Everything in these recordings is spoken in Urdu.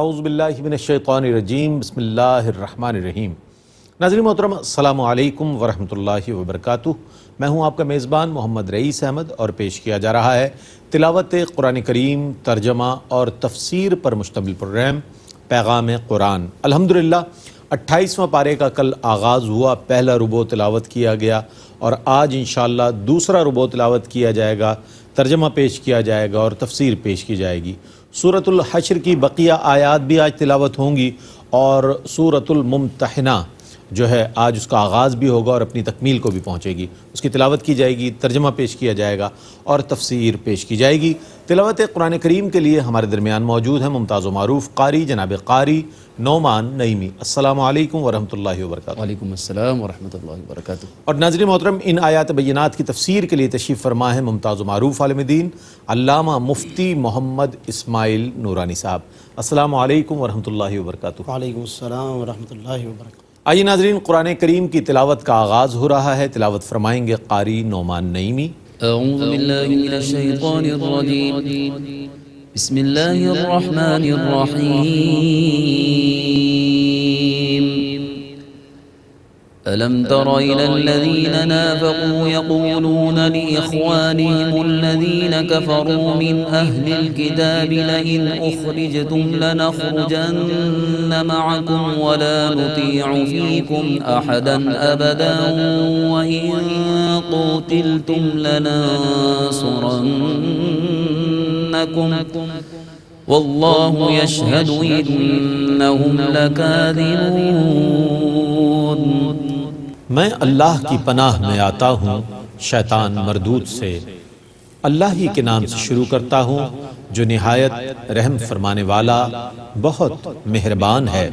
اعوذ باللہ من الشیطان الرجیم بسم اللہ الرحمن الرحیم۔ ناظرین محترم السلام علیکم ورحمۃ اللہ وبرکاتہ۔ میں ہوں آپ کا میزبان محمد رئیس احمد اور پیش کیا جا رہا ہے تلاوت قرآن کریم، ترجمہ اور تفسیر پر مشتمل پروگرام پیغام قرآن۔ الحمدللہ 28واں پارے کا کل آغاز ہوا، پہلا ربع تلاوت کیا گیا اور آج انشاءاللہ دوسرا ربع تلاوت کیا جائے گا، ترجمہ پیش کیا جائے گا اور تفسیر پیش کی جائے گی۔ سورۃ الحشر کی بقیہ آیات بھی آج تلاوت ہوں گی اور سورۃ الممتحنہ جو ہے آج اس کا آغاز بھی ہوگا اور اپنی تکمیل کو بھی پہنچے گی، اس کی تلاوت کی جائے گی، ترجمہ پیش کیا جائے گا اور تفسیر پیش کی جائے گی۔ تلاوت قرآن کریم کے لیے ہمارے درمیان موجود ہیں ممتاز و معروف قاری جناب قاری نعمان نعیمی۔ السلام علیکم ورحمۃ اللہ وبرکاتہ۔ وعلیکم السلام ورحمۃ اللہ وبرکاتہ۔ اور ناظرین محترم، ان آیات بینات کی تفسیر کے لیے تشریف فرما ہے ممتاز و معروف عالم دین علامہ مفتی محمد اسماعیل نورانی صاحب۔ السلام علیکم ورحمۃ اللہ وبرکاتہ۔ وعلیکم السلام ورحمۃ اللہ وبرکاتہ۔ آئیے ناظرین، قرآن کریم کی تلاوت کا آغاز ہو رہا ہے، تلاوت فرمائیں گے قاری نعمان نعیمی۔ اعوذ باللہ من الشیطان الرجیم، بسم اللہ الرحمن الرحیم۔ ألم تر إلى الذين نافقوا يقولون لإخوانهم الذين كفروا من أهل الكتاب لئن أخرجتم لنخرجن معكم ولا نطيع فيكم أحدا أبدا وإن قتلتم لننصرنكم والله يشهد إنهم لكاذبون۔ میں اللہ کی پناہ میں آتا ہوں شیطان مردود سے۔ اللہ ہی کے نام سے شروع کرتا ہوں جو نہایت رحم فرمانے والا بہت مہربان ہے۔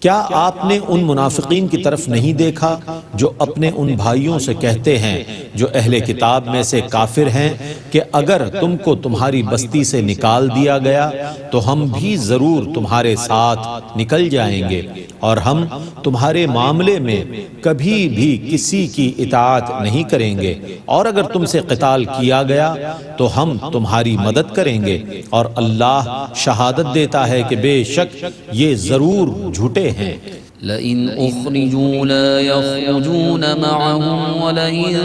کیا آپ نے ان منافقین کی طرف نہیں دیکھا جو اپنے ان بھائیوں سے کہتے ہیں جو اہل کتاب میں سے کافر ہیں کہ اگر تم کو تمہاری بستی سے نکال دیا گیا تو ہم بھی ضرور تمہارے ساتھ نکل جائیں گے اور ہم تمہارے معاملے میں کبھی بھی کسی کی اطاعت نہیں کریں گے، اور اگر تم سے قتال کیا گیا تو ہم تمہاری مدد کریں گے، اور اللہ شہادت دیتا ہے کہ بے شک یہ ضرور جھوٹے ہیں۔ لئن اخرجوا لا يخرجون معهم ولئن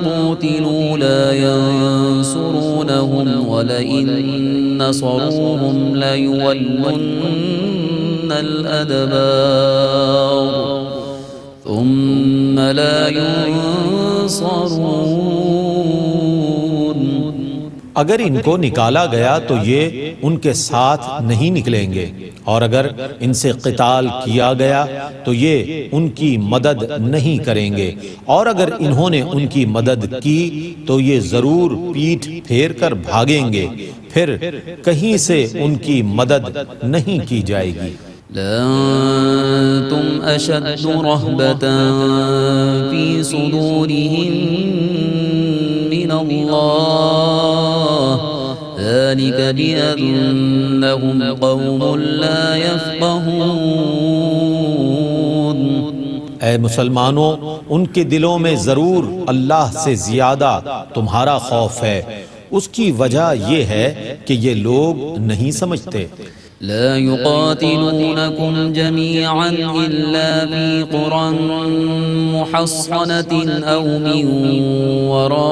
قوتلوا لا ينصرونهم ولئن نصروهم ليولن الأدبار ثم لا ينصرون۔ اگر ان کو نکالا گیا تو یہ ان کے ساتھ نہیں نکلیں گے، اور اگر ان سے قتال کیا گیا تو یہ ان کی مدد نہیں کریں گے، اور اگر انہوں نے ان کی مدد کی تو یہ ضرور پیٹھ پھیر کر بھاگیں گے، پھر کہیں سے ان کی مدد نہیں کی جائے گی۔ لأنتم أشد رهبة في صدورهم من الله ذلك بأنهم قوم لا يفقهون۔ اے مسلمانوں، ان کے دلوں میں ضرور اللہ سے زیادہ تمہارا خوف ہے، اس کی وجہ یہ ہے کہ یہ لوگ نہیں سمجھتے۔ لا يقاتلونكم جميعا إلا في قرى محصنة أو من وراء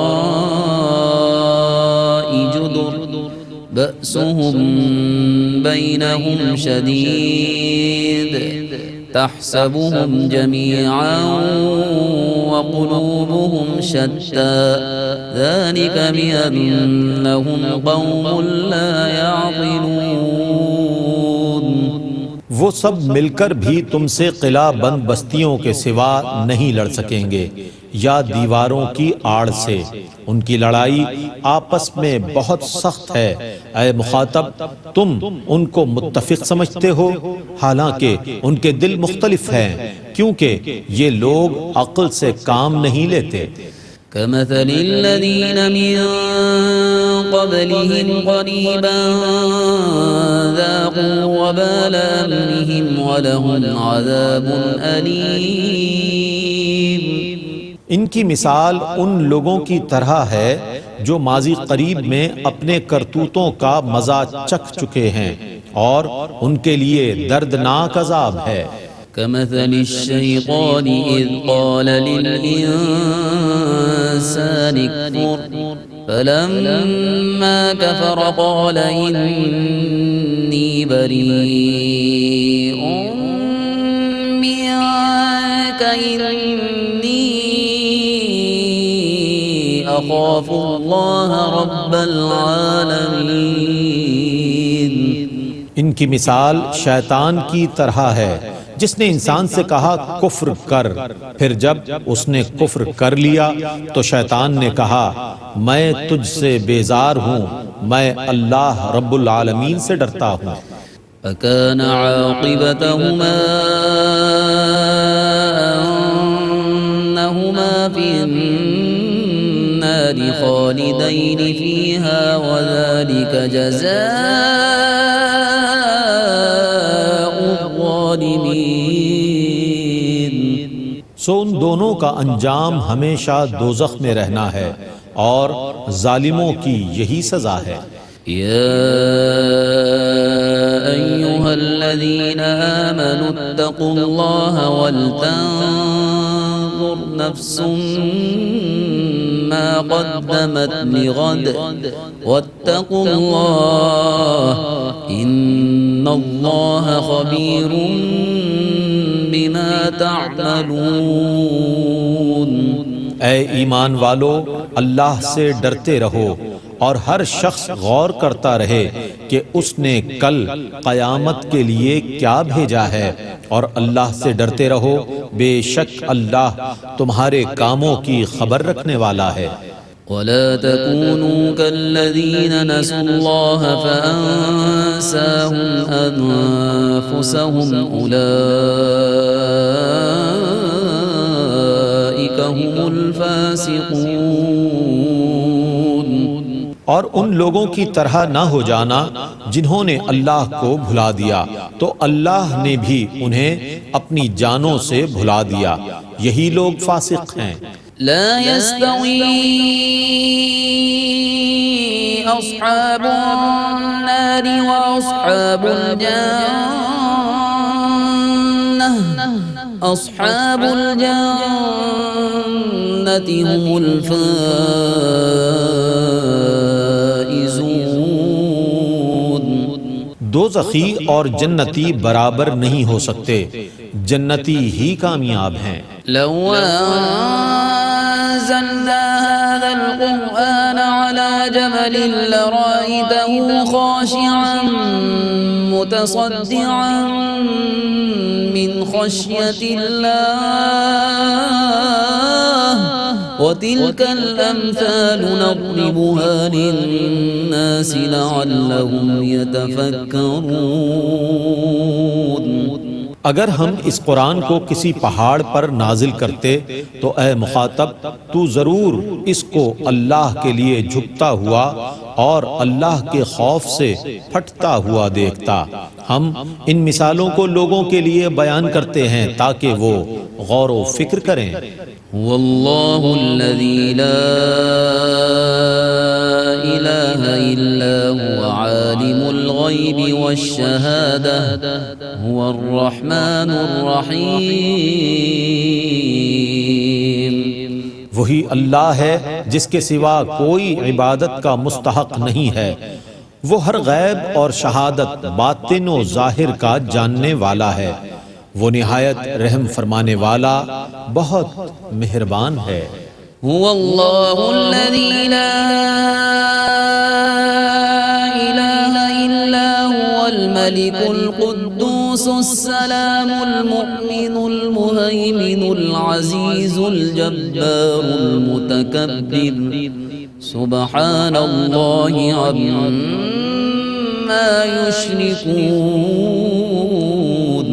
جدر بأسهم بينهم شديد تحسبهم جميعا وقلوبهم شتى ذلك بأنهم قوم لا يعقلون۔ وہ سب مل کر بھی تم سے قلعہ بند بستیوں کے سوا نہیں لڑ سکیں گے یا دیواروں کی آڑ سے، ان کی لڑائی آپس میں بہت سخت ہے۔ اے مخاطب، تم ان کو متفق سمجھتے ہو حالانکہ ان کے دل مختلف ہیں، کیونکہ یہ لوگ عقل سے کام نہیں لیتے۔ كمثل الذين من قبلهم قريبا ذاقوا وبال أمرهم ولهم عذاب أليم۔ ان کی مثال ان لوگوں کی طرح ہے جو ماضی قریب میں اپنے کرتوتوں کا مزہ چکھ چکے ہیں اور ان کے لیے دردناک عذاب ہے۔ كمثل الشيطان إذ قال للإنسان اكفر فلما كفر قال إني بريء منك إني أخاف الله رب العالمين۔ ان کی مثال شیطان کی طرح ہے جس نے انسان سے کہا کفر کر، پھر جب اس نے کفر کر لیا تو شیطان نے کہا میں تجھ سے بیزار ہوں، میں اللہ رب العالمین سے ڈرتا ہوں۔ فكان عاقبتهما أنهما في النار خالدين فيها وذلك جزاء الظالمين۔ سو ان دونوں کا انجام ہمیشہ دوزخ میں رہنا ہے اور ظالموں کی یہی سزا ہے۔ يا أيها الذين آمنوا اتقوا الله ولتنظر نفس ما قدمت لغد واتقوا الله إن الله خبير بما تعملون۔ اے ایمان والو، اللہ سے ڈرتے رہو اور ہر شخص غور کرتا رہے کہ اس نے کل قیامت کے لیے کیا بھیجا ہے، اور اللہ سے ڈرتے رہو، بے شک اللہ تمہارے کاموں کی خبر رکھنے والا ہے۔ ولا تكونوا كالذين نسوا الله فأنساهم أنفسهم أولئك هم الفاسقون۔ اور ان لوگوں کی طرح نہ ہو جانا جنہوں نے اللہ کو بھلا دیا تو اللہ نے بھی انہیں اپنی جانوں سے بھلا دیا، یہی لوگ فاسق ہیں۔ لا يستوي أصحاب النار وأصحاب الجنة أصحاب الجنة هم الفائزون۔ دوزخی اور جنتی برابر نہیں ہو سکتے، جنتی ہی کامیاب ہیں۔ لو أنزلنا هذا القرآن على جبل لرأيته خاشعا متصدعا من خشية الله وتلك الأمثال نضربها للناس لعلهم يتفكرون۔ اگر ہم اس قرآن کو کسی پہاڑ پر نازل کرتے تو اے مخاطب تو ضرور اس کو اللہ کے لیے جھکتا ہوا اور اللہ کے خوف سے پھٹتا ہوا دیکھتا۔ ہم ان مثالوں کو لوگوں کے لیے بیان کرتے ہیں تاکہ وہ غور و فکر کریں۔ والله الذي لا إله إلا هو عالم الغيب والشهادة هو الرحمن الرحيم۔ وہی اللہ ہے جس کے سوا کوئی عبادت کا مستحق نہیں ہے، وہ ہر غیب اور شہادت باطن و ظاہر کا جاننے والا ہے، وہ نہایت رحم فرمانے والا بہت مہربان ہے۔ هو الله الذي لا إله إلا هو الملك القدوس السلام المؤمن المهيمن العزيز الجبار المتكبر سبحان الله عما يشركون۔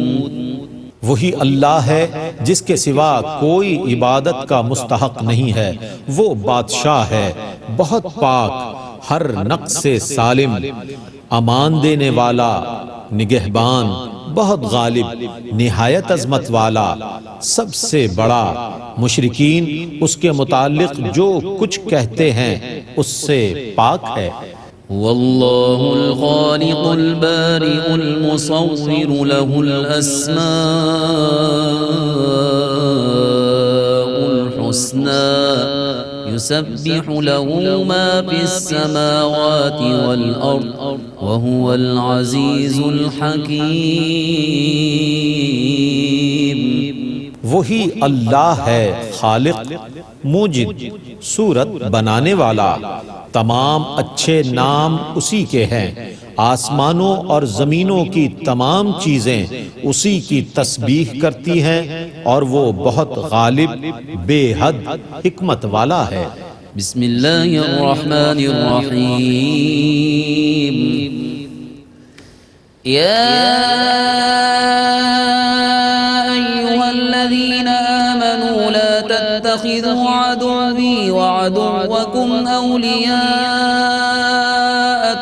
وہی اللہ ہے جس کے سوا کوئی عبادت کا مستحق نہیں ہے، وہ بادشاہ ہے بہت پاک، ہر نقص سے سالم، امان دینے والا، نگہبان، بہت غالب، نہایت عظمت والا، سب سے بڑا، مشرکین اس کے متعلق جو کچھ کہتے ہیں اس سے پاک ہے۔ واللہ الخالق البارئ المصور له الأسماء الحسنى يسبح له ما في السماوات والأرض وهو العزيز الحكيم۔ وہی اللہ ہے خالق، موجد، صورت بنانے والا، تمام اچھے نام اسی کے ہیں، آسمانوں اور زمینوں کی تمام چیزیں اسی کی تسبیح کرتی ہیں اور وہ بہت غالب، بے حد حکمت والا ہے۔ بسم اللہ الرحمن الرحیم۔ یا اتخذوا عدوي وعدوكم أولياء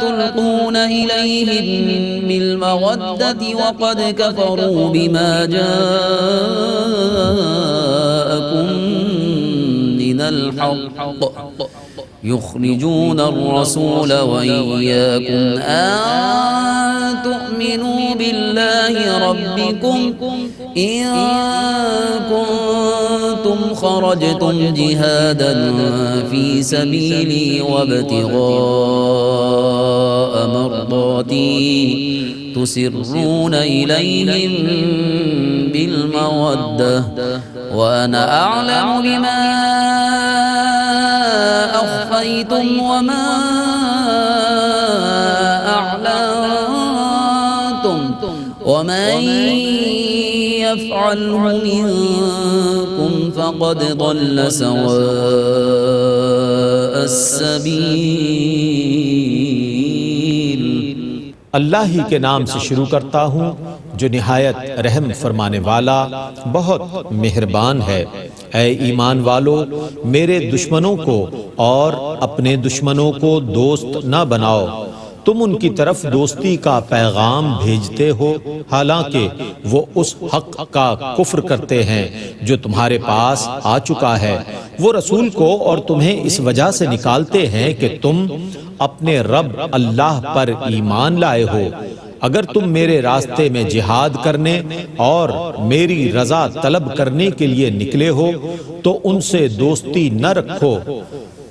تلقون إليهم بالمودة وقد كفروا بما جاءكم من الحق يخرجون الرسول وإياكم أن تؤمنوا بالله ربكم إن كنتم خرجتم جهادا في سبيلي وابتغاء مرضاتي تسرون إليهم بالمودة وأنا أعلم بما أخفيتم وما أعلنتم ومن يفعله منكم فقد ضل سواء السبيل۔ اللہ ہی کے نام سے شروع کرتا ہوں جو نہایت رحم فرمانے والا، بہت مہربان ہے۔ اے ایمان والو، میرے دشمنوں کو اور اپنے دشمنوں کو دوست نہ بناؤ۔ تم ان کی طرف دوستی کا پیغام بھیجتے ہو حالانکہ وہ اس حق کا کفر کرتے ہیں جو تمہارے پاس آ چکا ہے۔ وہ رسول کو اور تمہیں اس وجہ سے نکالتے ہیں کہ تم اپنے رب اللہ پر ایمان لائے ہو۔ اگر تم میرے راستے میں جہاد کرنے اور میری رضا طلب کرنے کے لیے نکلے ہو تو ان سے دوستی نہ رکھو۔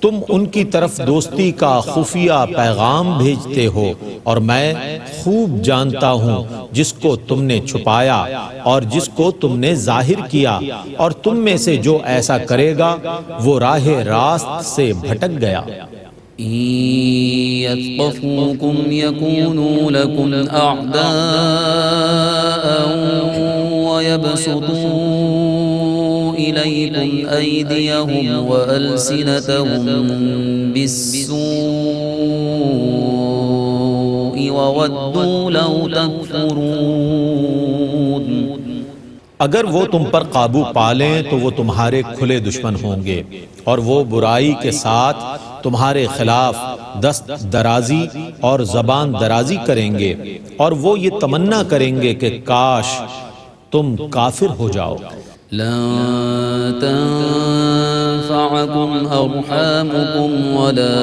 تم ان کی طرف دوستی کا خفیہ پیغام بھیجتے ہو اور میں خوب جانتا ہوں جس کو تم نے چھپایا اور جس کو تم نے ظاہر کیا، اور تم میں سے جو ایسا کرے گا وہ راہ راست سے بھٹک گیا۔ يثقفوكم يكونوا لكم أعداء ويبسطوا إليكم أيديهم وألسنتهم بالسوء وودوا لو تكفرون۔ اگر وہ تم پر قابو پالیں تو وہ تمہارے کھلے دشمن ہوں گے اور وہ برائی کے ساتھ تمہارے خلاف دست درازی اور زبان درازی کریں گے، اور وہ یہ تمنا کریں گے کہ کاش تم کافر ہو جاؤ۔ لن تنفعكم أرحامكم ولا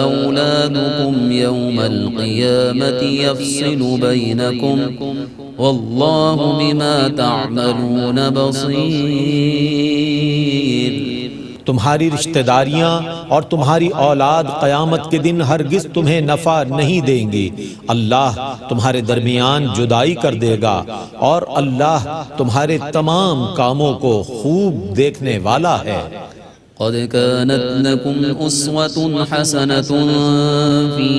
أولادكم يوم القيامة يفصل بينكم والله بما تعملون بصير۔ تمہاری رشتہ داریاں اور تمہاری اولاد قیامت کے دن ہرگز تمہیں نفع نہیں دیں گی۔ اللہ تمہارے درمیان جدائی کر دے گا اور اللہ تمہارے تمام کاموں کو خوب دیکھنے والا ہے۔ قد كانت لكم أسوة حسنة في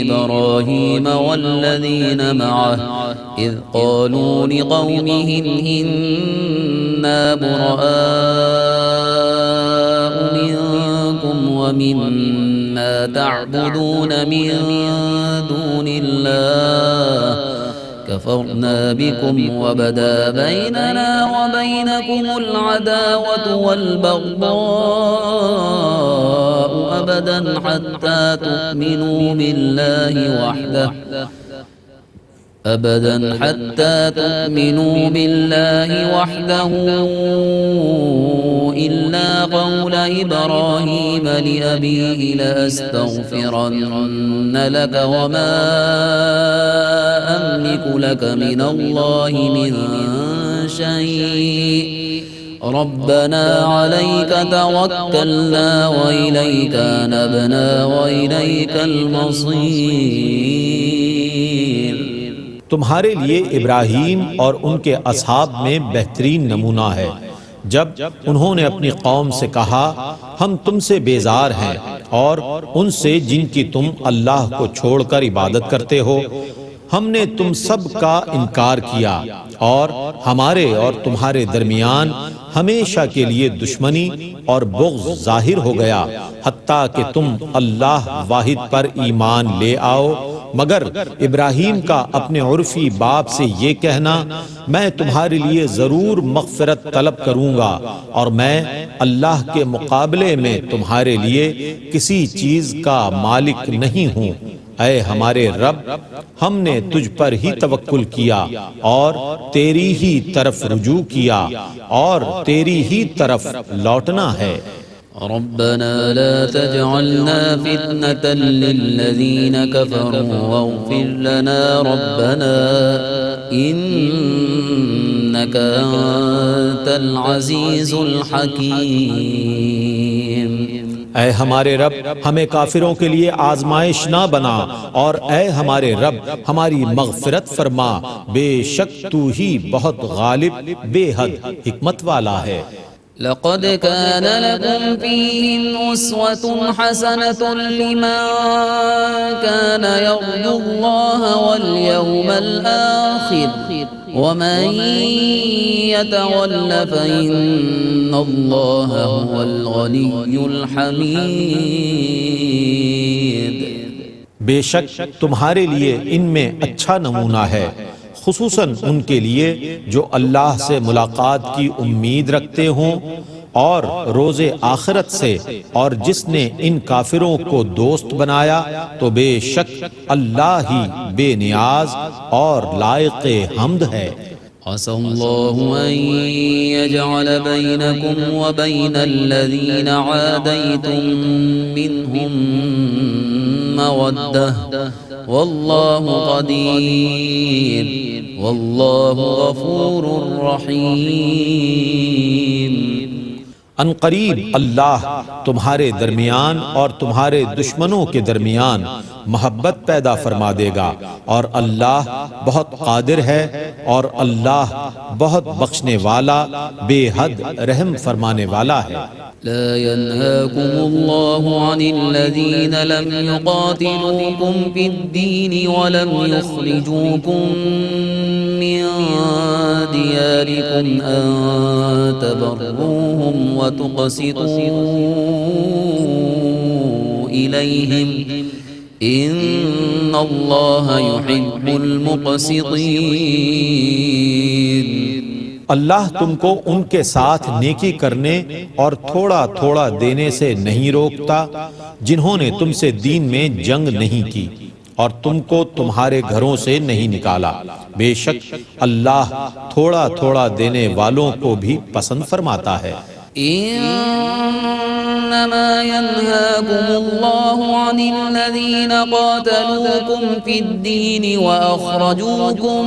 إبراهيم والذين معه إذ قالوا لقومهم إنا براء منكم ومما تعبدون من دون الله كفرنا بكم وبدا بيننا وبينكم العداوة والبغضاء أبدا حتى تؤمنوا بالله وحده أبدا حتى تؤمنوا بالله وحده إلا قول إبراهيم لأبيه لأستغفرن لك وما أملك لك من الله من شيء ربنا عليك توكلنا وإليك أنبنا وإليك المصير. تمہارے لیے ابراہیم اور ان کے اصحاب میں بہترین نمونہ ہے جب انہوں نے اپنی قوم سے کہا ہم تم سے بیزار ہیں اور ان سے جن کی تم اللہ کو چھوڑ کر عبادت کرتے ہو. ہم نے تم سب کا انکار کیا اور ہمارے اور تمہارے درمیان ہمیشہ کے لیے دشمنی اور بغض ظاہر ہو گیا حتیٰ کہ تم اللہ واحد پر ایمان لے آؤ. مگر ابراہیم کا اپنے عرفی باپ سے یہ کہنا میں تمہارے لیے ضرور مغفرت طلب کروں گا اور میں اللہ کے مقابلے میں تمہارے لیے کسی چیز کا مالک نہیں ہوں. اے ہمارے رب ہم نے تجھ پر ہی توکل کیا اور تیری ہی طرف رجوع کیا اور تیری ہی طرف لوٹنا ہے. ربنا لا تجعلنا فتنة للذين كفروا واغفر لنا ربنا إنك أنت العزيز الحكيم. اے ہمارے رب ہمیں کافروں کے لیے آزمائش نہ بنا اور اے ہمارے رب ہماری مغفرت فرما بے شک تو ہی بہت غالب بے حد حکمت والا ہے. لقد كان لكم فيهم أسوة حسنة لمن كان يرجو الله واليوم الآخر ومن يتول فإن الله هو الغني الحميد. بے شک تمہارے لیے ان میں اچھا نمونہ ہے خصوصاً ان کے لیے جو اللہ سے ملاقات کی امید رکھتے ہوں اور روز آخرت سے اور جس نے ان کافروں کو دوست بنایا تو بے شک اللہ ہی بے نیاز اور لائق حمد ہے. عسى الله أن يجعل بينكم وبين الذين عاديتم منهم مودة والله قدير والله غفور رحيم. ان قریب اللہ تمہارے درمیان اور تمہارے دشمنوں کے درمیان محبت پیدا فرما دے گا اور اللہ بہت قادر ہے اور اللہ بہت بخشنے والا بے حد رحم فرمانے والا ہے. لا ينهاكم الله عن الذين لم يقاتلوكم في الدين ولم يخرجوكم من دياركم أن تبروهم وتقسطوا إليهم إن الله يحب المقسطين. اللہ تم کو ان کے ساتھ نیکی کرنے اور تھوڑا تھوڑا دینے سے نہیں روکتا جنہوں نے تم سے دین میں جنگ نہیں کی اور تم کو تمہارے گھروں سے نہیں نکالا. بے شک اللہ تھوڑا تھوڑا دینے والوں کو بھی پسند فرماتا ہے. إنما ينهاكم الله عن الذين قاتلوكم في الدين وأخرجوكم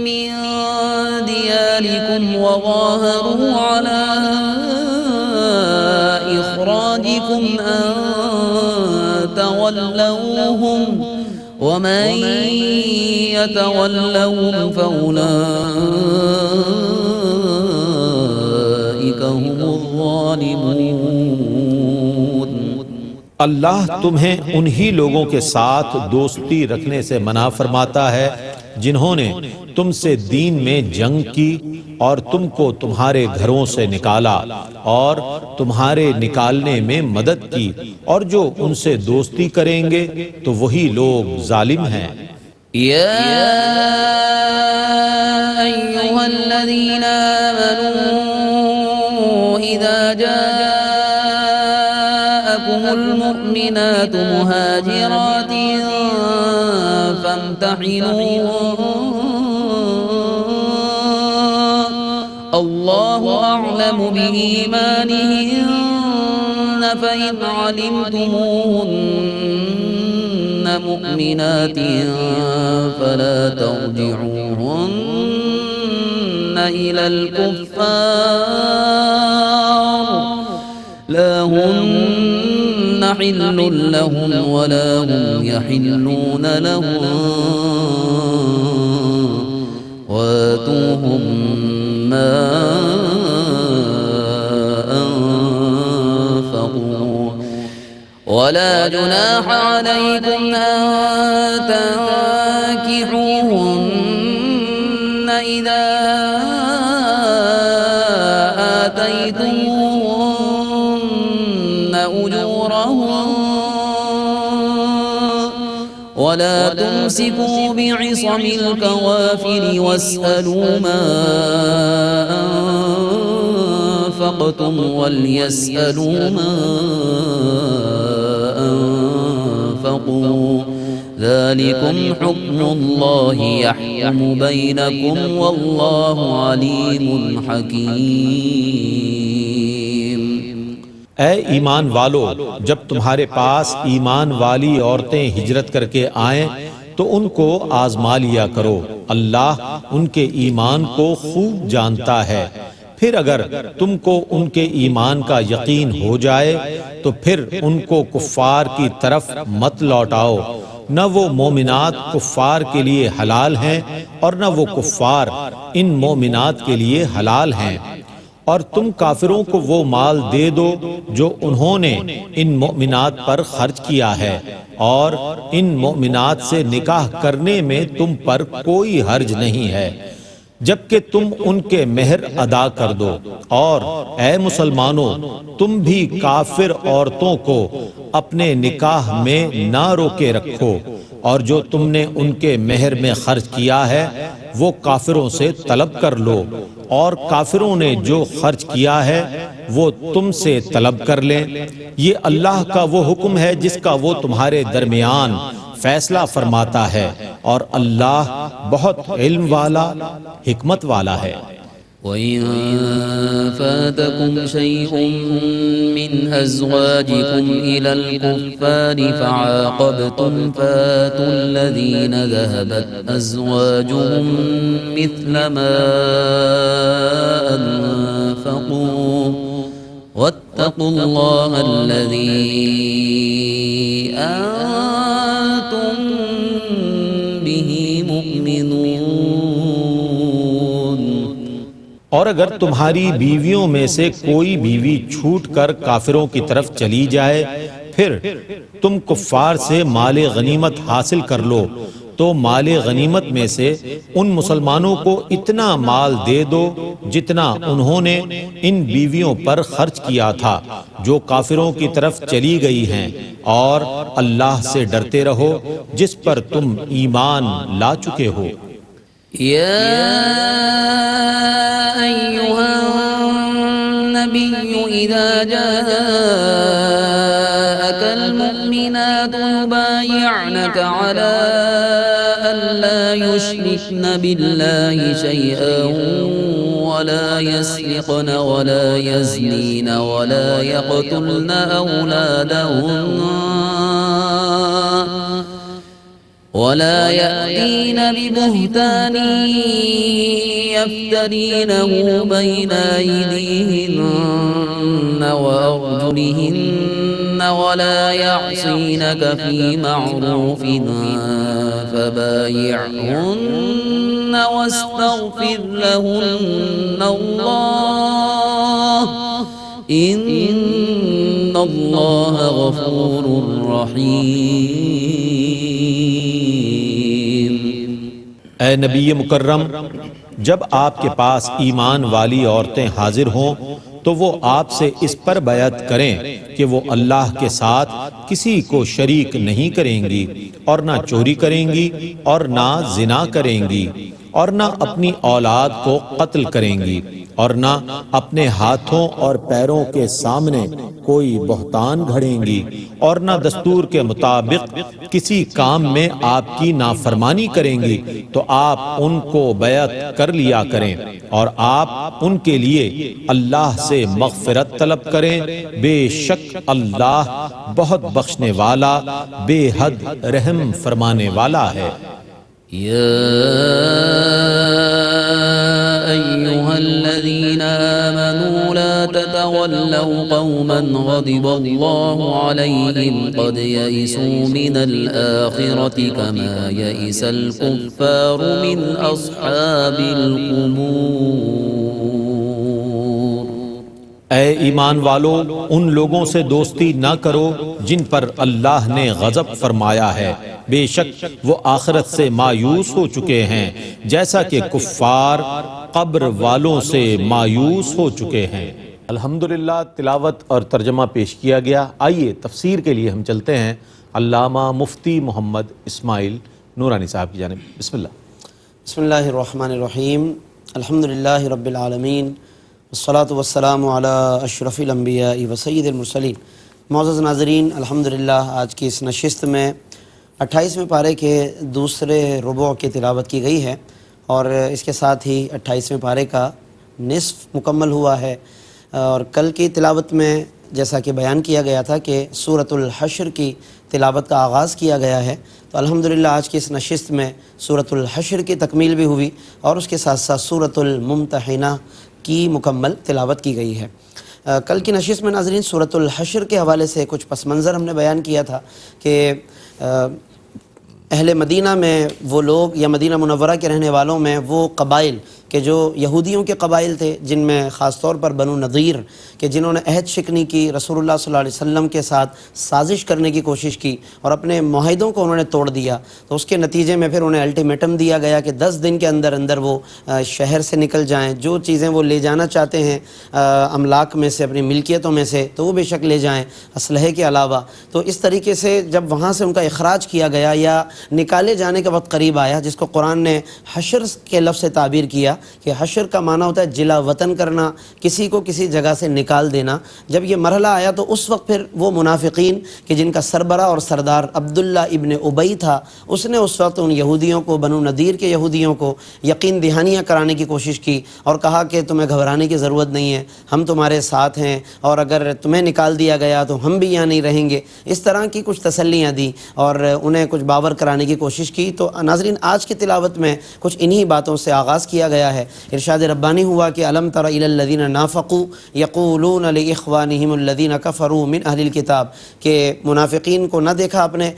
من دياركم وظاهروا على إخراجكم أن تولوهم ومن يتولوهم فأولئك هم الظالمون. اللہ تمہیں انہی لوگوں کے ساتھ دوستی رکھنے سے منع فرماتا ہے جنہوں نے تم سے دین میں جنگ کی اور تم کو تمہارے گھروں سے نکالا اور تمہارے نکالنے میں مدد کی اور جو ان سے دوستی کریں گے تو وہی لوگ ظالم ہیں. يا أيها الذين آمنوا إذا جاءكم المؤمنات مهاجرات فامتحنوهن الله أعلم بإيمانهن فإن علمتموهن مؤمنات فلا ترجعوهن إلى الكفار لا هن حل لهم ولا هم يحلون لهم وآتوهم ما أنفقوا ولا جناح عليكم أن تنكحوهن إذا آتيتموهن أجورهن ولا تمسكوا بعصم الكوافر واسألوا ما أنفقتم وليسألوا ما أنفقوا ذلكم حكم الله يحكم بينكم والله عليم حكيم. اے ایمان والو، جب تمہارے پاس ایمان والی عورتیں ہجرت کر کے آئیں تو ان کو آزما لیا کرو، اللہ ان کے ایمان کو خوب جانتا ہے. پھر اگر تم کو ان کے ایمان کا یقین ہو جائے تو پھر ان کو کفار کی طرف مت لوٹاؤ، نہ وہ مومنات کفار کے لیے حلال ہیں اور نہ وہ کفار ان مومنات کے لیے حلال ہیں. اور تم کافروں کو وہ مال دے دو جو انہوں نے ان مومنات پر خرچ کیا ہے، اور ان مومنات سے نکاح کرنے میں تم پر کوئی حرج نہیں ہے جبکہ تم ان کے مہر ادا کر دو. اور اے مسلمانوں، تم بھی کافر عورتوں کو اپنے نکاح میں نہ روکے رکھو، اور جو تم نے ان کے مہر میں خرچ کیا ہے وہ کافروں سے طلب کر لو، اور کافروں نے جو خرچ کیا ہے وہ تم سے طلب کر لیں. یہ اللہ کا وہ حکم ہے جس کا وہ تمہارے درمیان فیصلہ فرماتا ہے، اور اللہ بہت علم والا، حکمت والا ہے. وَإِن فَاتَكُمْ شَيْءٌ مِّنْ أَزْوَاجِكُمْ إِلَى الْكُفَّارِ فَعَاقَبْتُمْ فَآتُوا الَّذِينَ ذَهَبَتْ أَزْوَاجُهُم مِّثْلَ مَا أَنفَقُوا وَاتَّقُوا اللَّهَ الَّذِي أَنتُم بِهِ مُؤْمِنُونَ. اور اگر تمہاری بیویوں میں سے کوئی بیوی چھوٹ کر کافروں کی طرف چلی جائے پھر تم کفار سے مال غنیمت حاصل کر لو تو مال غنیمت میں سے ان مسلمانوں کو اتنا مال دے دو جتنا انہوں نے ان بیویوں پر خرچ کیا تھا جو کافروں کی طرف چلی گئی ہیں، اور اللہ سے ڈرتے رہو جس پر تم ایمان لا چکے ہو. يا أيها النبي إذا جاءك المؤمنات يبايعنك على ألا يشركن بالله شيئا ولا يسرقن ولا يزنين ولا يقتلن أولادهن ولا يأتين ببهتان يفترينه بين أيديهن وأرجلهن ولا يعصينك في معروف فبايعهن واستغفر لهن الله إن الله غفور رحيم. اے نبی مکرم، جب آپ کے پاس ایمان والی عورتیں حاضر ہوں تو وہ آپ سے اس پر بیعت کریں کہ وہ اللہ کے ساتھ کسی کو شریک نہیں کریں گی اور نہ چوری کریں گی اور نہ زنا کریں گی، اور نہ اپنی اولاد کو قتل کریں گی اور نہ اپنے ہاتھوں اور پیروں کے سامنے کوئی بہتان گھڑیں گی اور نہ دستور کے مطابق کسی کام میں آپ کی نافرمانی کریں گی تو آپ ان کو بیعت کر لیا کریں اور آپ ان کے لیے اللہ سے مغفرت طلب کریں، بے شک اللہ بہت بخشنے والا بے حد رحم فرمانے والا ہے۔ يا أيها الذين آمنوا لا تتولوا قوما غضب الله عليهم قد يئسوا من الآخرة كما يئس الكفار من أصحاب القبور۔ اے ایمان والو، ان لوگوں سے دوستی نہ کرو جن پر اللہ نے غضب فرمایا ہے، بے شک وہ آخرت سے مایوس ہو چکے ہیں جیسا کہ کفار قبر والوں سے مایوس ہو چکے ہیں۔ الحمدللہ تلاوت اور ترجمہ پیش کیا گیا۔ آئیے تفسیر کے لیے ہم چلتے ہیں علامہ مفتی محمد اسماعیل نورانی صاحب کی جانب۔ بسم اللہ۔ بسم اللہ الرحمن الرحیم، الحمدللہ رب العالمین، والصلاة والسلام علی اشرف الانبیاء و سید المرسلین۔ معزز ناظرین، الحمدللہ آج کی اس نشست میں 28ویں پارے کے دوسرے ربع کی تلاوت کی گئی ہے اور اس کے ساتھ ہی 28ویں پارے کا نصف مکمل ہوا ہے۔ اور کل کی تلاوت میں جیسا کہ بیان کیا گیا تھا کہ سورۃ الحشر کی تلاوت کا آغاز کیا گیا ہے، تو الحمدللہ آج کی اس نشست میں سورۃ الحشر کی تکمیل بھی ہوئی اور اس کے ساتھ ساتھ سورۃ الممتحنہ کی مکمل تلاوت کی گئی ہے۔ کل کی نشست میں ناظرین سورۃ الحشر کے حوالے سے کچھ پس منظر ہم نے بیان کیا تھا کہ اہل مدینہ میں وہ لوگ یا مدینہ منورہ کے رہنے والوں میں وہ قبائل کہ جو یہودیوں کے قبائل تھے، جن میں خاص طور پر بنو نضیر کہ جنہوں نے عہد شکنی کی، رسول اللہ صلی اللہ علیہ وسلم کے ساتھ سازش کرنے کی کوشش کی اور اپنے معاہدوں کو انہوں نے توڑ دیا، تو اس کے نتیجے میں پھر انہیں الٹیمیٹم دیا گیا کہ 10 دن کے اندر اندر وہ شہر سے نکل جائیں، جو چیزیں وہ لے جانا چاہتے ہیں املاک میں سے، اپنی ملکیتوں میں سے، تو وہ بے شک لے جائیں اسلحے کے علاوہ۔ تو اس طریقے سے جب وہاں سے ان کا اخراج کیا گیا یا نکالے جانے کا وقت قریب آیا، جس کو قرآن نے حشر کے لفظ سے تعبیر کیا کہ حشر کا معنی ہوتا ہے جلا وطن کرنا، کسی کو کسی جگہ سے نکال دینا، جب یہ مرحلہ آیا تو اس وقت پھر وہ منافقین کہ جن کا سربراہ اور سردار عبداللہ ابن ابی تھا، اس نے اس وقت ان یہودیوں کو، بنو نضیر کے یہودیوں کو یقین دہانیاں کرانے کی کوشش کی اور کہا کہ تمہیں گھبرانے کی ضرورت نہیں ہے، ہم تمہارے ساتھ ہیں اور اگر تمہیں نکال دیا گیا تو ہم بھی یہاں نہیں رہیں گے، اس طرح کی کچھ تسلیاں دی اور انہیں کچھ باور کرانے کی کوشش کی۔ تو ناظرین آج کی تلاوت میں کچھ انہی باتوں سے آغاز کیا گیا ہے۔ ارشاد ربانی ہوا کہ الم تر الی الذین نافقوا یقولون لاخوانہم الذین کفروا من اہل الکتاب، کہ منافقین کو نہ دیکھا آپ نے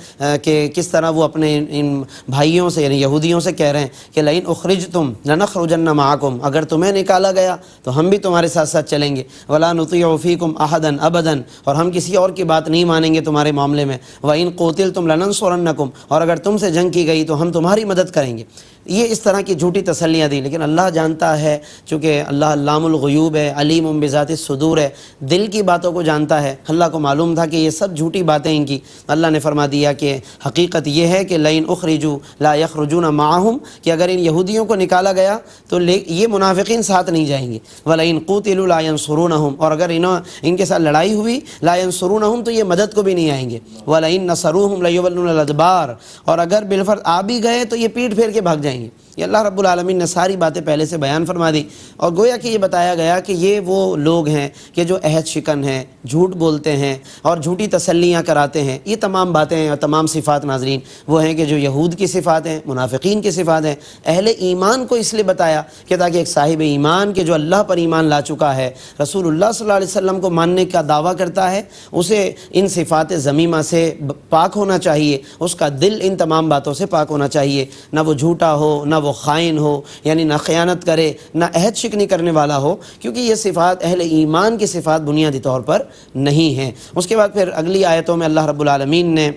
کہ کس طرح وہ اپنے ان بھائیوں سے یعنی یہودیوں سے کہہ رہے ہیں کہ لئن اخرجتم لنخرجن معکم، اگر تمہیں نکالا گیا تو ہم بھی تمہارے ساتھ ساتھ چلیں گے، ولا نطیع فیکم احدا ابدا، اور ہم کسی اور کی بات نہیں مانیں گے تمہارے معاملے میں، وان قتلتم لننصرنکم، اور اگر تم سے جنگ کی گئی تو ہم تمہاری مدد کریں گے۔ یہ اس طرح کی جھوٹی تسلیاں دی، لیکن اللہ جانتا ہے، چونکہ اللہ علام الغیوب ہے، علیم بذات الصدور ہے، دل کی باتوں کو جانتا ہے۔ اللہ کو معلوم تھا کہ یہ سب جھوٹی باتیں ان کی، اللہ نے فرما دیا کہ حقیقت یہ ہے کہ لئن اخرجوا لا یخرجون معہم، کہ اگر ان یہودیوں کو نکالا گیا تو یہ منافقین ساتھ نہیں جائیں گے، ولئن قتلوا لا ینصرونہم، اور اگر ان کے ساتھ لڑائی ہوئی لا ینصرونہم تو یہ مدد کو بھی نہیں آئیں گے، ولئن نصروہم لیولون الادبار، اور اگر بالفرض آ بھی گئے تو یہ پیٹ پھیر کے بھاگ جائیں گے۔ یہ اللہ رب العالمین نے ساری باتیں پہلے سے بیان فرما دی اور گویا کہ یہ بتایا گیا کہ یہ وہ لوگ ہیں کہ جو عہد شکن ہیں، جھوٹ بولتے ہیں اور جھوٹی تسلیاں کراتے ہیں۔ یہ تمام باتیں اور تمام صفات ناظرین وہ ہیں کہ جو یہود کی صفات ہیں، منافقین کی صفات ہیں۔ اہل ایمان کو اس لیے بتایا کہ تاکہ ایک صاحب ایمان کہ جو اللہ پر ایمان لا چکا ہے، رسول اللہ صلی اللہ علیہ وسلم کو ماننے کا دعویٰ کرتا ہے، اسے ان صفات ذمیمہ سے پاک ہونا چاہیے، اس کا دل ان تمام باتوں سے پاک ہونا چاہیے، نہ وہ جھوٹا ہو، نہ وہ خائن ہو، یعنی نہ خیانت کرے، نہ عہد شکنی کرنے والا ہو، کیونکہ یہ صفات اہل ایمان کی صفات بنیادی طور پر نہیں ہیں۔ اس کے بعد پھر اگلی آیتوں میں اللہ رب العالمین نے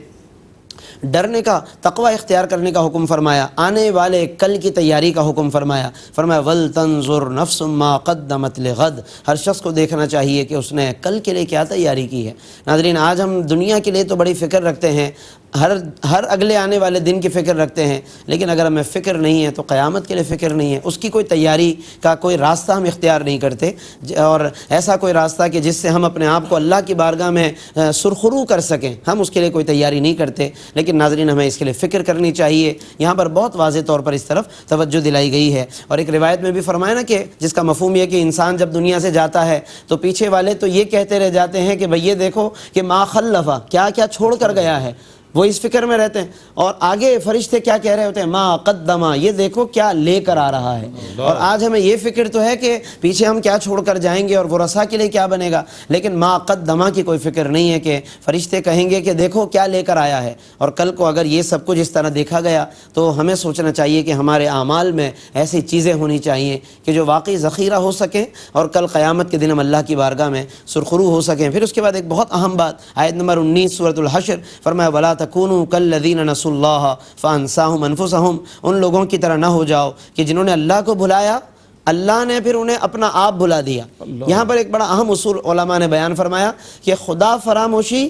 ڈرنے کا، تقوی اختیار کرنے کا حکم فرمایا، آنے والے کل کی تیاری کا حکم فرمایا، وَلْتَنظُرْ نَفْسٌ مَا قَدَّمَتْ لِغَدٍ، ہر شخص کو دیکھنا چاہیے کہ اس نے کل کے لیے کیا تیاری کی ہے۔ ناظرین آج ہم دنیا کے لیے تو بڑی فکر رکھتے ہیں، ہر اگلے آنے والے دن کی فکر رکھتے ہیں، لیکن اگر ہمیں فکر نہیں ہے تو قیامت کے لیے فکر نہیں ہے، اس کی کوئی تیاری کا کوئی راستہ ہم اختیار نہیں کرتے، اور ایسا کوئی راستہ کہ جس سے ہم اپنے آپ کو اللہ کی بارگاہ میں سرخرو کر سکیں، ہم اس کے لیے کوئی تیاری نہیں کرتے۔ لیکن ناظرین، ہمیں اس کے لیے فکر کرنی چاہیے۔ یہاں پر بہت واضح طور پر اس طرف توجہ دلائی گئی ہے، اور ایک روایت میں بھی فرمایا نا کہ جس کا مفہوم یہ کہ انسان جب دنیا سے جاتا ہے تو پیچھے والے تو یہ کہتے رہ جاتے ہیں کہ بھئی یہ دیکھو کہ ما خلفا، کیا کیا چھوڑ کر گیا ہے، وہ اس فکر میں رہتے ہیں، اور آگے فرشتے کیا کہہ رہے ہوتے ہیں، ما قدما، یہ دیکھو کیا لے کر آ رہا ہے۔ اور آج ہمیں یہ فکر تو ہے کہ پیچھے ہم کیا چھوڑ کر جائیں گے اور ورثاء کے لیے کیا بنے گا، لیکن ما قدما کی کوئی فکر نہیں ہے کہ فرشتے کہیں گے کہ دیکھو کیا لے کر آیا ہے۔ اور کل کو اگر یہ سب کچھ اس طرح دیکھا گیا تو ہمیں سوچنا چاہیے کہ ہمارے اعمال میں ایسی چیزیں ہونی چاہیے کہ جو واقعی ذخیرہ ہو سکیں اور کل قیامت کے دن ہم اللہ کی بارگاہ میں سرخرو ہو سکیں۔ پھر اس کے بعد ایک بہت اہم بات، آیت نمبر 19 سورۃ الحشر، فرمایا وَلَا تَكُونُوا كَالَّذِينَ نَسُوا اللَّهَ فَأَنسَاهُمْ أَنفُسَهُمْ، ان لوگوں کی طرح نہ ہو جاؤ کہ جنہوں نے اللہ کو بھلایا، اللہ نے پھر انہیں اپنا آپ بھلا دیا۔ یہاں پر ایک بڑا اہم اصول علماء نے بیان فرمایا کہ خدا فراموشی،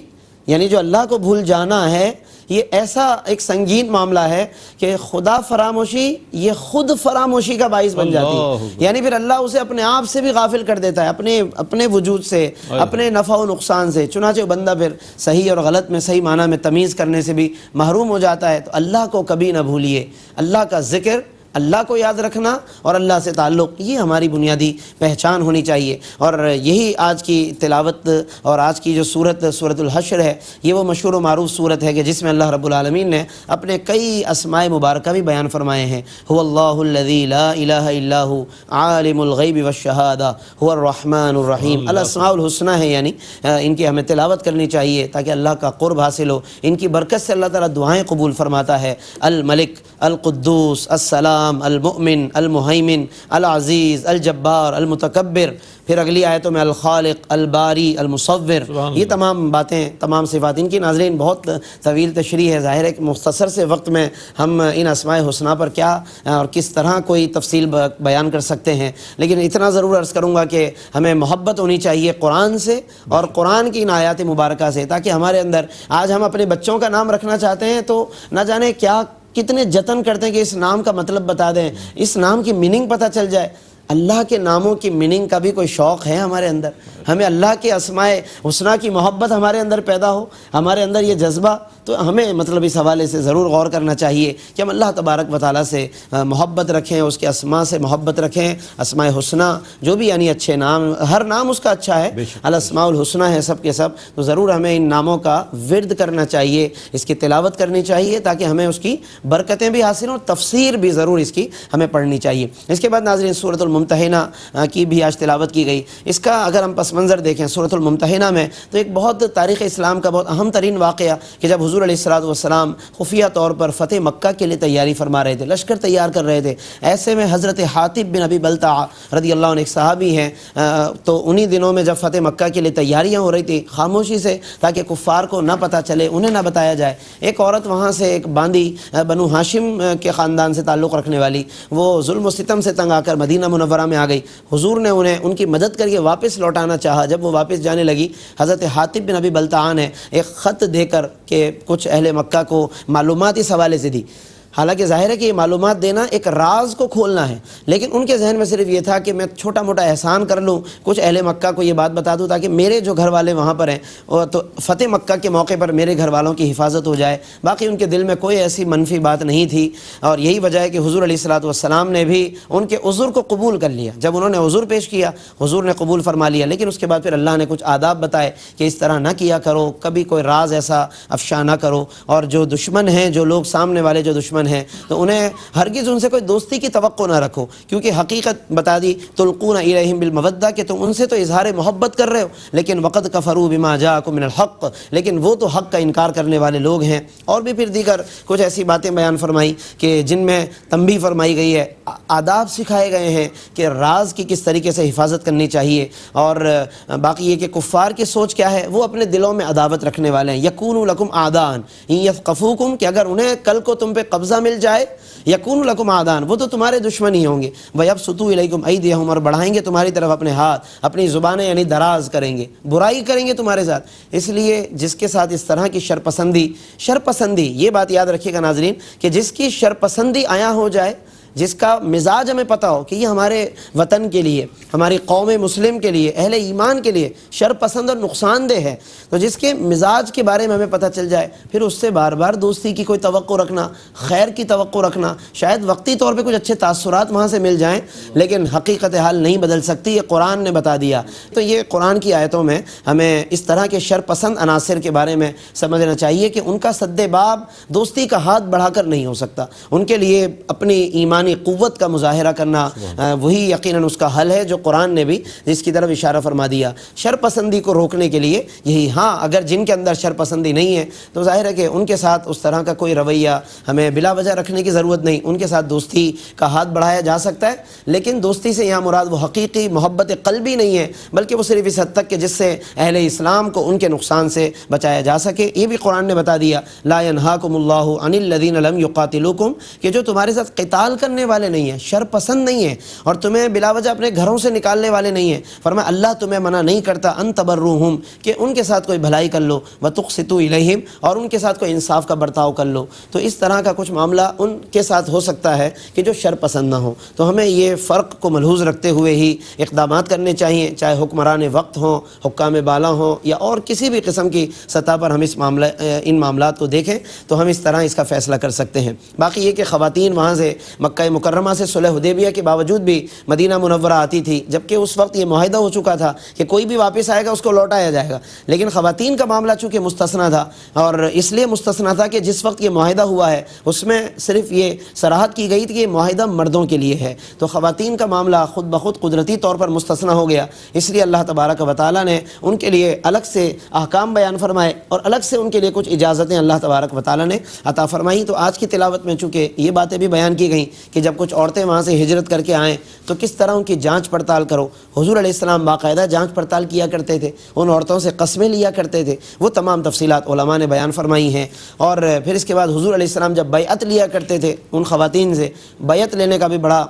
یعنی جو اللہ کو بھول جانا ہے، یہ ایسا ایک سنگین معاملہ ہے کہ خدا فراموشی یہ خود فراموشی کا باعث بن جاتی ہے، یعنی پھر اللہ اسے اپنے آپ سے بھی غافل کر دیتا ہے، اپنے وجود سے، اپنے نفع و نقصان سے، چنانچہ بندہ پھر صحیح اور غلط میں صحیح معنی میں تمیز کرنے سے بھی محروم ہو جاتا ہے۔ تو اللہ کو کبھی نہ بھولیے، اللہ کا ذکر، اللہ کو یاد رکھنا اور اللہ سے تعلق، یہ ہماری بنیادی پہچان ہونی چاہیے۔ اور یہی آج کی تلاوت اور آج کی جو سورۃ الحشر ہے، یہ وہ مشہور و معروف سورت ہے کہ جس میں اللہ رب العالمین نے اپنے کئی اسماء مبارکہ بھی بیان فرمائے ہیں۔ هو اللہ الذی لا الہ الا هو عالم الغیب والشہادہ هو الرحمن الرحیم۔ الاسماء الحسنی ہے، یعنی ان کی ہمیں تلاوت کرنی چاہیے تاکہ اللہ کا قرب حاصل ہو۔ ان کی برکت سے اللہ تعالیٰ دعائیں قبول فرماتا ہے۔ الملک، القدوس، السلام، المؤمن، المہیمن، العزیز، الجبار، المتکبر، پھر اگلی آیتوں میں الخالق، الباری، المصور، یہ تمام باتیں، تمام صفات، ان کی ناظرین بہت طویل تشریح ہے۔ ظاہر ہے کہ مختصر سے وقت میں ہم ان اسماء حسنیٰ پر کیا اور کس طرح کوئی تفصیل بیان کر سکتے ہیں، لیکن اتنا ضرور عرض کروں گا کہ ہمیں محبت ہونی چاہیے قرآن سے اور قرآن کی ان آیات مبارکہ سے، تاکہ ہمارے اندر، آج ہم اپنے بچوں کا نام رکھنا چاہتے ہیں تو نہ جانے کیا کتنے جتن کرتے ہیں کہ اس نام کا مطلب بتا دیں، اس نام کی میننگ پتہ چل جائے۔ اللہ کے ناموں کی میننگ کا بھی کوئی شوق ہے ہمارے اندر؟ ہمیں اللہ کے اسماء حسنیٰ کی محبت ہمارے اندر پیدا ہو، ہمارے اندر یہ جذبہ، تو ہمیں مطلب اس حوالے سے ضرور غور کرنا چاہیے کہ ہم اللہ تبارک و تعالیٰ سے محبت رکھیں، اس کے اسماء سے محبت رکھیں۔ اسماء حسنیٰ جو بھی یعنی اچھے نام، ہر نام اس کا اچھا ہے، الاسماء الحسنیٰ ہے سب کے سب، تو ضرور ہمیں ان ناموں کا ورد کرنا چاہیے، اس کی تلاوت کرنی چاہیے تاکہ ہمیں اس کی برکتیں بھی حاصل ہوں، تفسیر بھی ضرور اس کی ہمیں پڑھنی چاہیے۔ اس کے بعد ناظرین سورۃ الممتحنہ کی بھی آج تلاوت کی گئی۔ اس کا اگر ہم پس منظر دیکھیں سورۃ الممتحنہ میں، تو ایک بہت تاریخ اسلام کا بہت اہم ترین واقعہ کہ جب حضور علیہ الصلوۃ والسلام خفیہ طور پر فتح مکہ کے لیے تیاری فرما رہے تھے، لشکر تیار کر رہے تھے، ایسے میں حضرت حاطب بن ابی بلتع رضی اللہ عنہ ایک صحابی ہیں، تو انہی دنوں میں جب فتح مکہ کے لیے تیاریاں ہو رہی تھی، خاموشی سے تاکہ کفار کو نہ پتہ چلے، انہیں نہ بتایا جائے، ایک عورت وہاں سے، ایک باندی بنو ہاشم کے خاندان سے تعلق رکھنے والی، وہ ظلم و ستم سے تنگ آ کر مدینہ منورہ میں آ گئی۔ حضور نے انہیں ان کی مدد کر کے واپس لوٹانا چاہا۔ جب وہ واپس جانے لگی، حضرت حاطب بن ابی بلتع نے ایک خط دے کر کہ کچھ اہل مکہ کو معلومات اس حوالے سے دی۔ حالانکہ ظاہر ہے کہ یہ معلومات دینا ایک راز کو کھولنا ہے، لیکن ان کے ذہن میں صرف یہ تھا کہ میں چھوٹا موٹا احسان کر لوں، کچھ اہل مکہ کو یہ بات بتا دوں تاکہ میرے جو گھر والے وہاں پر ہیں تو فتح مکہ کے موقع پر میرے گھر والوں کی حفاظت ہو جائے۔ باقی ان کے دل میں کوئی ایسی منفی بات نہیں تھی، اور یہی وجہ ہے کہ حضور علیہ الصلوۃ والسلام نے بھی ان کے عذر کو قبول کر لیا۔ جب انہوں نے عذر پیش کیا، حضور نے قبول فرما لیا، لیکن اس کے بعد پھر اللہ نے کچھ آداب بتائے کہ اس طرح نہ کیا کرو، کبھی کوئی راز ایسا افشا نہ کرو، اور جو دشمن ہیں، جو لوگ سامنے والے جو دشمن ہیں، تو انہیں ہرگز ان سے کوئی دوستی کی توقع نہ رکھو، کیونکہ حقیقت بتا دی تلقون الیہم بالمودہ کہ تم ان سے تو اظہار محبت کر رہے ہو، لیکن وقد کفروا بما جاءکم من الحق، لیکن وہ تو حق کا انکار کرنے والے لوگ ہیں۔ اور بھی پھر دیگر کچھ ایسی باتیں بیان فرمائی کہ جن میں تنبیہ فرمائی گئی ہے، آداب سکھائے گئے ہیں کہ راز کی کس طریقے سے حفاظت کرنی چاہیے، اور باقی یہ کہ کفار کی سوچ کیا ہے، وہ اپنے دلوں میں عداوت رکھنے والے ہیں۔ یکونوا لکم اعداء ان یثقفوکم، کہ اگر انہیں کل کو تم پہ قبضہ معاوضہ مل جائے، یکون لکم عادان، وہ تو تمہارے دشمن ہی ہوں گے، وَيَبْسُطُوا إِلَيْكُمْ أَيْدِيَهُمْ، اور بڑھائیں گے تمہاری طرف اپنے ہاتھ، اپنی زبانیں یعنی دراز کریں گے، برائی کریں گے تمہارے ساتھ۔ اس لیے جس کے ساتھ اس طرح کی شرپسندی، یہ بات یاد رکھیے گا ناظرین کہ جس کی شرپسندی عیاں ہو جائے، جس کا مزاج ہمیں پتہ ہو کہ یہ ہمارے وطن کے لیے، ہماری قوم مسلم کے لیے، اہل ایمان کے لیے شرپسند اور نقصان دہ ہے، تو جس کے مزاج کے بارے میں ہمیں پتہ چل جائے، پھر اس سے بار بار دوستی کی کوئی توقع رکھنا، خیر کی توقع رکھنا، شاید وقتی طور پہ کچھ اچھے تاثرات وہاں سے مل جائیں لیکن حقیقت حال نہیں بدل سکتی، یہ قرآن نے بتا دیا۔ تو یہ قرآن کی آیتوں میں ہمیں اس طرح کے شرپسند عناصر کے بارے میں سمجھنا چاہیے کہ ان کا سد باب دوستی کا ہاتھ بڑھا کر نہیں ہو سکتا، ان کے لیے اپنی ایمانی قوت کا مظاہرہ کرنا وہی یقیناً اس کا حل ہے جو قرآن نے بھی جس کی طرف اشارہ فرما دیا۔ شرپسندی کو روکنے کے لیے یہی، ہاں اگر جن کے اندر شرپسندی نہیں ہے تو ظاہر ہے کہ ان کے ساتھ اس طرح کا کوئی رویہ ہمیں بلا وجہ رکھنے کی ضرورت نہیں، ان کے ساتھ دوستی کا ہاتھ بڑھایا جا سکتا ہے، لیکن دوستی سے یہاں مراد وہ حقیقی محبت قلبی نہیں ہے، بلکہ وہ صرف اس حد تک کہ جس سے اہل اسلام کو ان کے نقصان سے بچایا جا سکے۔ یہ بھی قرآن نے بتا دیا، لا ینہاکم اللہ عن الذین لم یقاتلوکم، کہ جو تمہارے ساتھ قتال کرنے والے نہیں ہیں، شرپسند نہیں ہیں اور تمہیں بلا وجہ اپنے گھروں سے نکالنے والے نہیں ہیں، فرمایا اللہ تمہیں منع نہیں کرتا ان تبروہم، کہ ان کے ساتھ کوئی بھلائی کر لو، وتقسطوا الیہم، اور ان کے ساتھ کوئی انصاف کا برتاؤ کر لو۔ تو اس طرح کا کچھ معاملہ ان کے ساتھ ہو سکتا ہے کہ جو شرپسند نہ ہو، تو ہمیں یہ فرق کو ملحوظ رکھتے ہوئے ہی اقدامات کرنے چاہیے، چاہے حکمران وقت ہوں، حکام بالا ہوں، یا اور کسی بھی قسم کی سطح پر ہم ان معاملات کو دیکھیں تو ہم اس طرح اس کا فیصلہ کر سکتے ہیں۔ باقی یہ کہ خواتین وہاں سے مکہ مکرمہ سے صلح حدیبیہ کے باوجود بھی مدینہ منورہ آتی تھی، جبکہ اس وقت یہ معاہدہ ہو چکا تھا کہ کوئی بھی واپس آئے گا اس کو لوٹایا جائے گا، لیکن خواتین کا معاملہ چونکہ مستثنیٰ تھا، اور اس لیے مستثنیٰ تھا کہ جس وقت یہ معاہدہ ہوا ہے اس میں صرف یہ صراحت کی گئی تھی کہ یہ معاہدہ مردوں کے لیے ہے، تو خواتین کا معاملہ خود بخود قدرتی طور پر مستثنیٰ ہو گیا، اس لیے اللہ تبارک و تعالیٰ نے ان کے لیے الگ سے احکام بیان فرمائے اور الگ سے ان کے لیے کچھ اجازتیں اللہ تبارک و تعالیٰ نے عطا فرمائی۔ تو آج کی تلاوت میں چونکہ یہ باتیں بھی بیان کی گئیں کہ جب کچھ عورتیں وہاں سے ہجرت کر کے آئیں تو کس طرح ان کی جانچ پڑتال کرو، حضور علیہ السلام باقاعدہ جانچ پڑتال کیا کرتے تھے، ان عورتوں سے قسمیں لیا کرتے تھے، وہ تمام تفصیلات علماء نے بیان فرمائی ہیں۔ اور پھر اس کے بعد حضور علیہ السلام جب بیعت لیا کرتے تھے ان خواتین سے، بیعت لینے کا بھی بڑا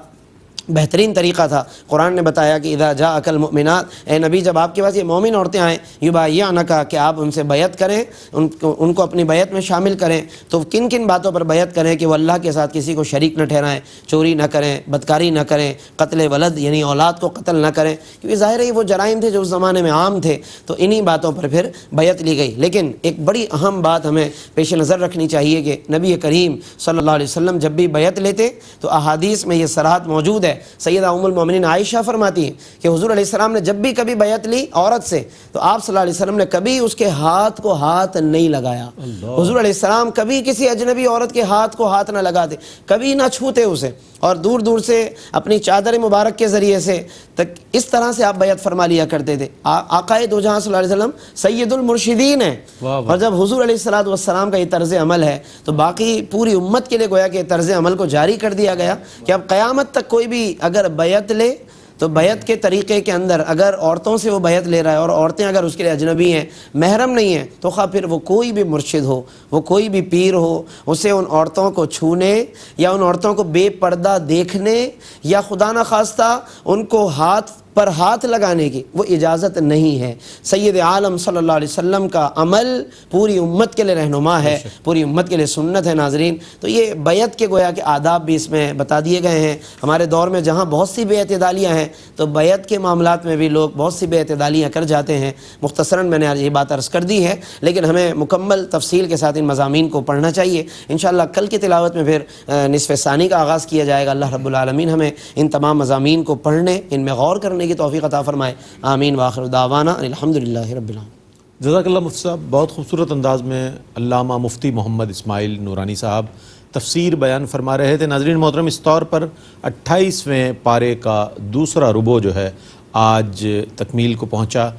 بہترین طریقہ تھا، قرآن نے بتایا کہ اذا جاءک المؤمنات، اے نبی جب آپ کے پاس یہ مومن عورتیں آئیں، یبایعنک، کہ آپ ان سے بیعت کریں، ان کو اپنی بیعت میں شامل کریں، تو کن کن باتوں پر بیعت کریں کہ وہ اللہ کے ساتھ کسی کو شریک نہ ٹھہرائیں، چوری نہ کریں، بدکاری نہ کریں، قتل ولد یعنی اولاد کو قتل نہ کریں، کیونکہ ظاہر ہے وہ جرائم تھے جو اس زمانے میں عام تھے، تو انہی باتوں پر پھر بیعت لی گئی۔ لیکن ایک بڑی اہم بات ہمیں پیش نظر رکھنی چاہیے کہ نبی کریم صلی اللہ علیہ وسلم جب بھی بیعت لیتے تو احادیث میں یہ صراحت موجود ہے، سیدہ ام المومنین عائشہ فرماتی ہیں کہ حضور علیہ السلام نے جب بھی کبھی بیعت لی عورت سے تو آپ صلی اللہ علیہ وسلم نے کبھی اس کے ہاتھ کو ہاتھ نہیں لگایا، حضور علیہ السلام کبھی کسی اجنبی عورت کے ہاتھ کو ہاتھ نہ لگاتے، کبھی نہ چھوتے اسے، اور دور دور سے اپنی چادر مبارک کے ذریعے سے تک اس طرح سے آپ بیعت فرما لیا کرتے تھے۔ آقائے دو جہاں صلی اللہ علیہ وسلم سید المرشدین ہیں، اور جب حضور علیہ السلام کا یہ طرز عمل ہے تو باقی پوری امت کے لیے گویا کہ طرز عمل کو جاری کر دیا گیا کہ اب قیامت تک کوئی بھی اگر بیعت لے تو بیعت کے طریقے کے اندر اگر عورتوں سے وہ بیعت لے رہا ہے اور عورتیں اگر اس کے لیے اجنبی ہیں، محرم نہیں ہیں، تو خواہ پھر وہ کوئی بھی مرشد ہو، وہ کوئی بھی پیر ہو، اسے ان عورتوں کو چھونے یا ان عورتوں کو بے پردہ دیکھنے یا خدا نخواستہ ان کو ہاتھ پر ہاتھ لگانے کی وہ اجازت نہیں ہے۔ سید عالم صلی اللہ علیہ وسلم کا عمل پوری امت کے لیے رہنما ہے، پوری امت کے لیے سنت ہے۔ ناظرین، تو یہ بیعت کے گویا کہ آداب بھی اس میں بتا دیے گئے ہیں۔ ہمارے دور میں جہاں بہت سی بے اعتدالیاں ہیں تو بیعت کے معاملات میں بھی لوگ بہت سی بے اعتدالیاں کر جاتے ہیں۔ مختصراً میں نے آج یہ بات عرض کر دی ہے، لیکن ہمیں مکمل تفصیل کے ساتھ ان مضامین کو پڑھنا چاہیے۔ انشاءاللہ کل کی تلاوت میں پھر نصف ثانی کا آغاز کیا جائے گا۔ اللہ رب العالمین ہمیں ان تمام مضامین کو پڑھنے، ان میں غور کرنے کی توفیق عطا فرمائے۔ آمین وآخر دعوانا الحمدللہ رب العالمین۔ جزاک اللہ مفتی صاحب، بہت خوبصورت انداز میں علامہ مفتی محمد اسماعیل نورانی صاحب تفسیر بیان فرما رہے تھے۔ ناظرین محترم، اس طور پر 28ویں پارے کا دوسرا ربع جو ہے آج تکمیل کو پہنچا۔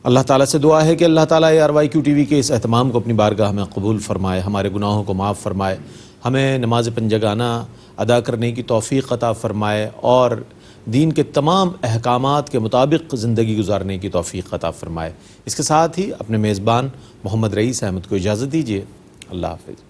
اللہ تعالیٰ سے دعا ہے کہ اللہ تعالیٰ RYQ TV کے اس اہتمام کو اپنی بارگاہ میں قبول فرمائے، ہمارے گناہوں کو معاف فرمائے، ہمیں نماز پنجگانہ ادا کرنے کی توفیق عطا فرمائے اور دین کے تمام احکامات کے مطابق زندگی گزارنے کی توفیق عطا فرمائے۔ اس کے ساتھ ہی اپنے میزبان محمد رئیس احمد کو اجازت دیجیے۔ اللہ حافظ۔